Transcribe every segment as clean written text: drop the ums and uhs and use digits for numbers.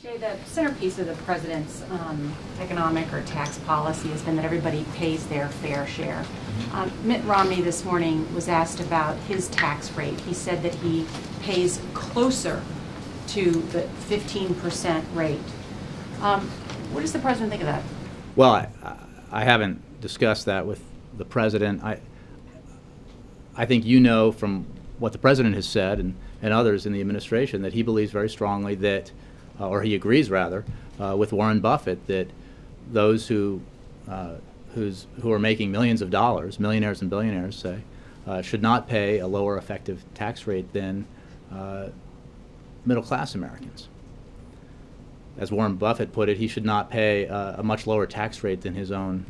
Jay, the centerpiece of the president's economic or tax policy has been that everybody pays their fair share. Mitt Romney this morning was asked about his tax rate. He said that he pays closer to the 15% rate. What does the president think of that? Well, I haven't discussed that with the president. I think you know from what the president has said and others in the administration that he believes very strongly that, or he agrees rather, with Warren Buffett that those who are making millions of dollars, millionaires and billionaires say, should not pay a lower effective tax rate than middle-class Americans. As Warren Buffett put it, he should not pay a much lower tax rate than his own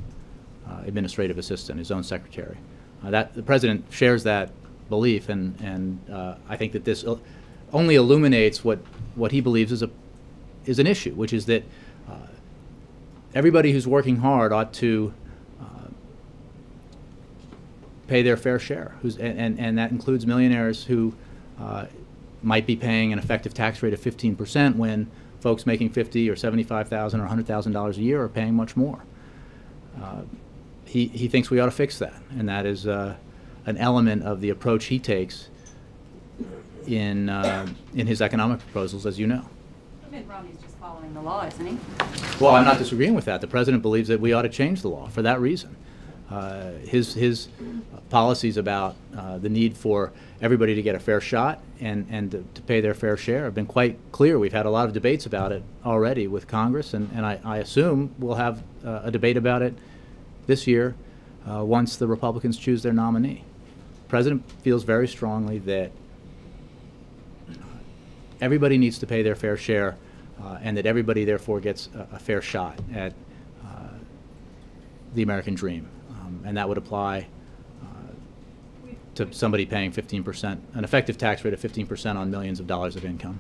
administrative assistant, his own secretary. The president shares that belief, and I think that this only illuminates what he believes is an issue, which is that everybody who's working hard ought to pay their fair share, and that includes millionaires who might be paying an effective tax rate of 15% when folks making $50,000 or $75,000 or $100,000 a year are paying much more. He thinks we ought to fix that, and that is an element of the approach he takes in his economic proposals, as you know. Mitt Romney's just following the law, isn't he? Well, I'm not disagreeing with that. The president believes that we ought to change the law for that reason. His policies about the need for everybody to get a fair shot and to pay their fair share have been quite clear. We've had a lot of debates about it already with Congress, and I assume we'll have a debate about it this year once the Republicans choose their nominee. The president feels very strongly that everybody needs to pay their fair share and that everybody therefore gets a fair shot at the American dream. And that would apply to somebody paying 15%, an effective tax rate of 15% on millions of dollars of income.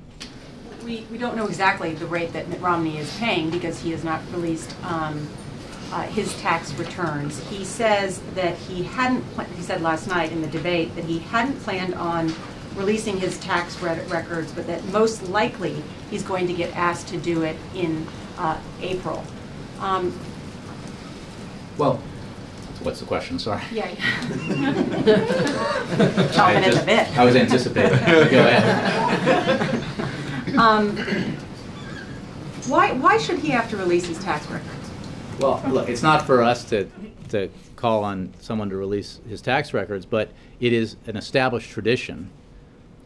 We don't know exactly the rate that Mitt Romney is paying because he has not released his tax returns. He says that he said last night in the debate that he hadn't planned on releasing his tax records, but that most likely he's going to get asked to do it in April. Well, what's the question? Sorry. Yeah. Chomping at the bit. I was anticipating. Go ahead. Why should he have to release his tax records? Well, look, it's not for us to call on someone to release his tax records, but it is an established tradition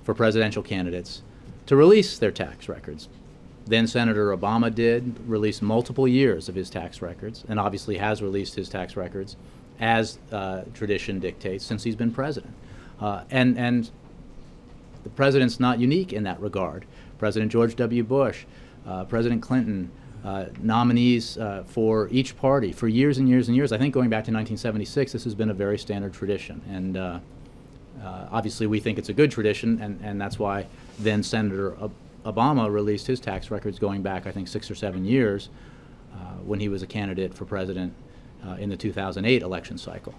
for presidential candidates to release their tax records. Then Senator Obama did release multiple years of his tax records, and obviously has released his tax records as tradition dictates since he's been president. And the president's not unique in that regard. President George W. Bush, President Clinton, nominees for each party for years and years and years. I think going back to 1976, this has been a very standard tradition. And obviously we think it's a good tradition, and that's why then Senator Obama released his tax records going back, I think, 6 or 7 years when he was a candidate for president in the 2008 election cycle.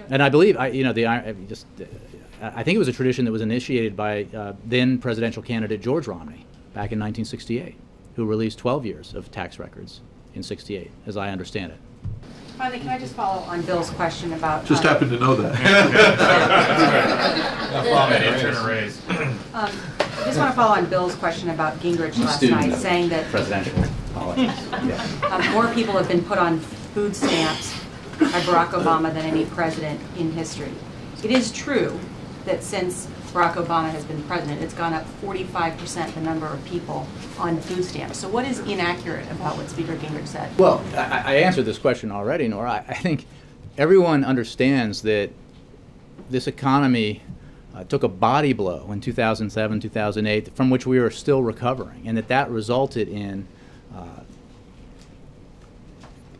And I believe, I think it was a tradition that was initiated by then presidential candidate George Romney back in 1968, who released 12 years of tax records in '68, as I understand it. Finally, can I just follow on Bill's question about... Just happened to know that. I just want to follow on Bill's question about Gingrich last night, saying that presidential politics. Yeah. More people have been put on food stamps by Barack Obama than any president in history. It is true that since Barack Obama has been president, it's gone up 45% the number of people on food stamps. So what is inaccurate about what Speaker Gingrich said? Well, I answered this question already, Nora. I think everyone understands that this economy took a body blow in 2007, 2008, from which we are still recovering, and that resulted in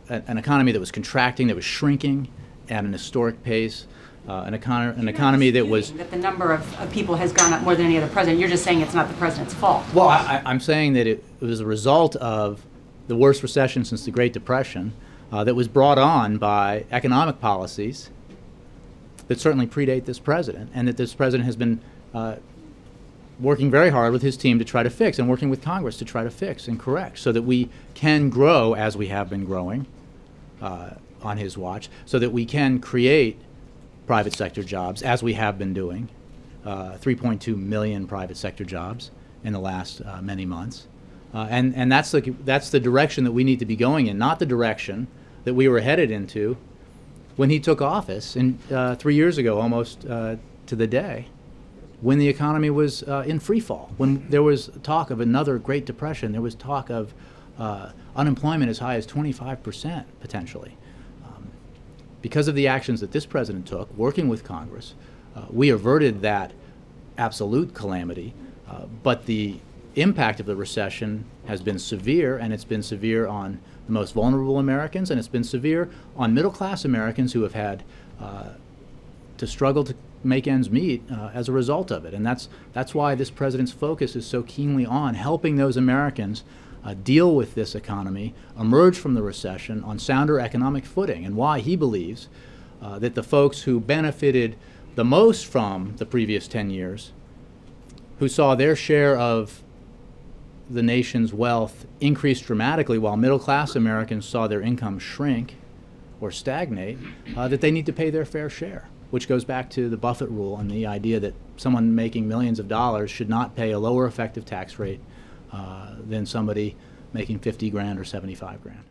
an economy that was contracting, that was shrinking at an historic pace, an economy that was... that the number of people has gone up more than any other president. You're just saying it's not the president's fault. Well, I'm saying that it was a result of the worst recession since the Great Depression that was brought on by economic policies that certainly predate this president, and that this president has been working very hard with his team to try to fix, and working with Congress to try to fix and correct, so that we can grow as we have been growing on his watch, so that we can create private sector jobs as we have been doing, 3.2 million private sector jobs in the last many months. And that's the direction that we need to be going in, not the direction that we were headed into when he took office 3 years ago, almost to the day, when the economy was in free fall, when there was talk of another Great Depression, there was talk of unemployment as high as 25% potentially. Because of the actions that this president took, working with Congress, we averted that absolute calamity, but the impact of the recession has been severe, and it's been severe on the most vulnerable Americans, and it's been severe on middle-class Americans who have had to struggle to make ends meet as a result of it. And that's why this president's focus is so keenly on helping those Americans deal with this economy, emerge from the recession on sounder economic footing, and why he believes that the folks who benefited the most from the previous 10 years, who saw their share of the nation's wealth increase dramatically while middle-class Americans saw their income shrink or stagnate, that they need to pay their fair share, which goes back to the Buffett rule and the idea that someone making millions of dollars should not pay a lower effective tax rate than somebody making 50 grand or 75 grand.